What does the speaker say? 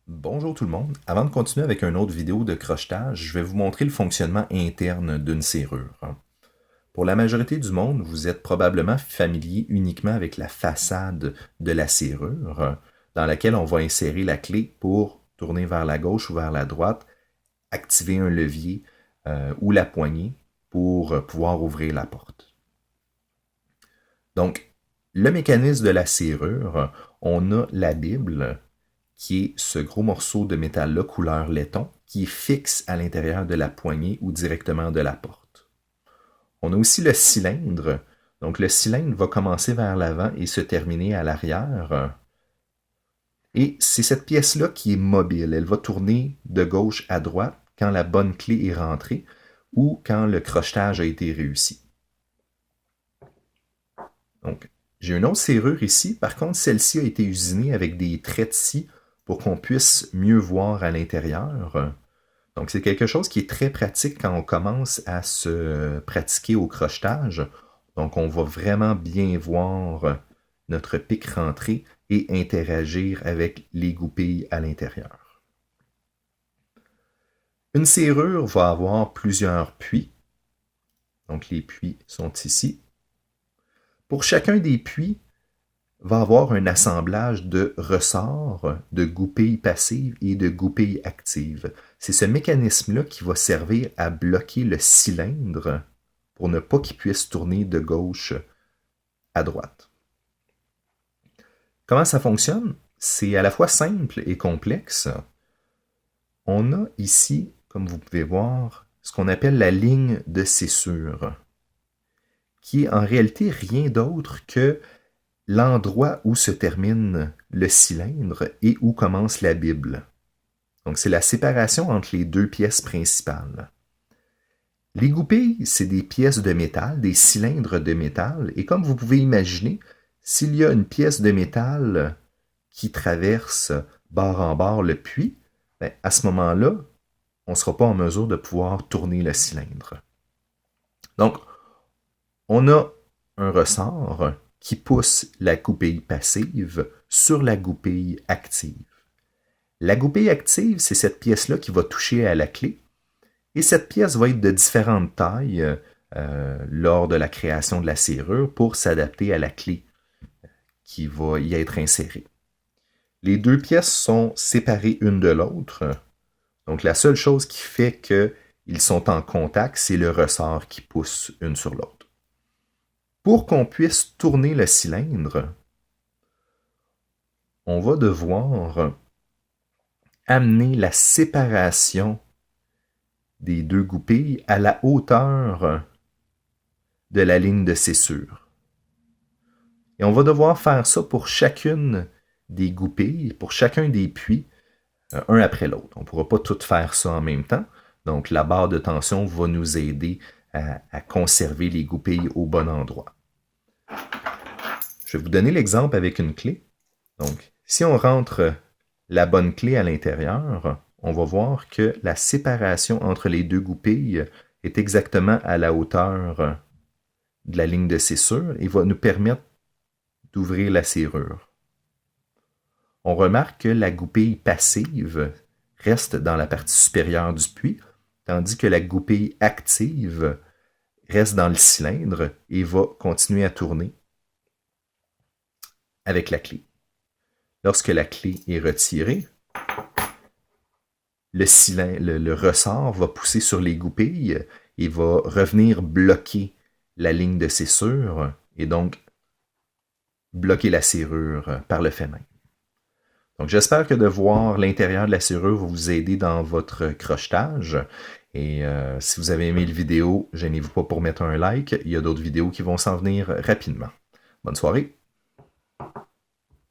Bonjour tout le monde. Avant de continuer avec une autre vidéo de crochetage, je vais vous montrer le fonctionnement interne d'une serrure. Pour la majorité du monde, vous êtes probablement familier uniquement avec la façade de la serrure, dans laquelle on va insérer la clé pour tourner vers la gauche ou vers la droite, activer un levier ou la poignée pour pouvoir ouvrir la porte. Donc, le mécanisme de la serrure, on a la Bible, qui est ce gros morceau de métal-là, couleur laiton, qui est fixe à l'intérieur de la poignée ou directement de la porte. On a aussi le cylindre. Donc le cylindre va commencer vers l'avant et se terminer à l'arrière. Et c'est cette pièce-là qui est mobile. Elle va tourner de gauche à droite quand la bonne clé est rentrée ou quand le crochetage a été réussi. Donc, j'ai une autre serrure ici. Par contre, celle-ci a été usinée avec des traits de scie pour qu'on puisse mieux voir à l'intérieur. Donc, c'est quelque chose qui est très pratique quand on commence à se pratiquer au crochetage. Donc, on va vraiment bien voir notre pic rentrer et interagir avec les goupilles à l'intérieur. Une serrure va avoir plusieurs puits. Donc, les puits sont ici. Pour chacun des puits, va avoir un assemblage de ressorts, de goupilles passives et de goupilles actives. C'est ce mécanisme-là qui va servir à bloquer le cylindre pour ne pas qu'il puisse tourner de gauche à droite. Comment ça fonctionne? C'est à la fois simple et complexe. On a ici, comme vous pouvez voir, ce qu'on appelle la ligne de scissure, qui est en réalité rien d'autre que l'endroit où se termine le cylindre et où commence la Bible. Donc, c'est la séparation entre les deux pièces principales. Les goupilles, c'est des pièces de métal, des cylindres de métal, et comme vous pouvez imaginer, s'il y a une pièce de métal qui traverse bord en bord le puits, ben, à ce moment-là, on ne sera pas en mesure de pouvoir tourner le cylindre. Donc, on a un ressort qui pousse la goupille passive sur la goupille active. La goupille active, c'est cette pièce-là qui va toucher à la clé. Et cette pièce va être de différentes tailles lors de la création de la serrure pour s'adapter à la clé qui va y être insérée. Les deux pièces sont séparées une de l'autre. Donc la seule chose qui fait qu'ils sont en contact, c'est le ressort qui pousse une sur l'autre. Pour qu'on puisse tourner le cylindre, on va devoir amener la séparation des deux goupilles à la hauteur de la ligne de scissure. Et on va devoir faire ça pour chacune des goupilles, pour chacun des puits, un après l'autre. On ne pourra pas tout faire ça en même temps. Donc la barre de tension va nous aider à conserver les goupilles au bon endroit. Je vais vous donner l'exemple avec une clé. Donc, si on rentre la bonne clé à l'intérieur, on va voir que la séparation entre les deux goupilles est exactement à la hauteur de la ligne de scissure et va nous permettre d'ouvrir la serrure. On remarque que la goupille passive reste dans la partie supérieure du puits, tandis que la goupille active reste dans le cylindre et va continuer à tourner avec la clé. Lorsque la clé est retirée, le ressort va pousser sur les goupilles et va revenir bloquer la ligne de scissure et donc bloquer la serrure par le fait même. Donc j'espère que de voir l'intérieur de la serrure va vous aider dans votre crochetage. Et si vous avez aimé la vidéo, gênez-vous pas pour mettre un like. Il y a d'autres vidéos qui vont s'en venir rapidement. Bonne soirée!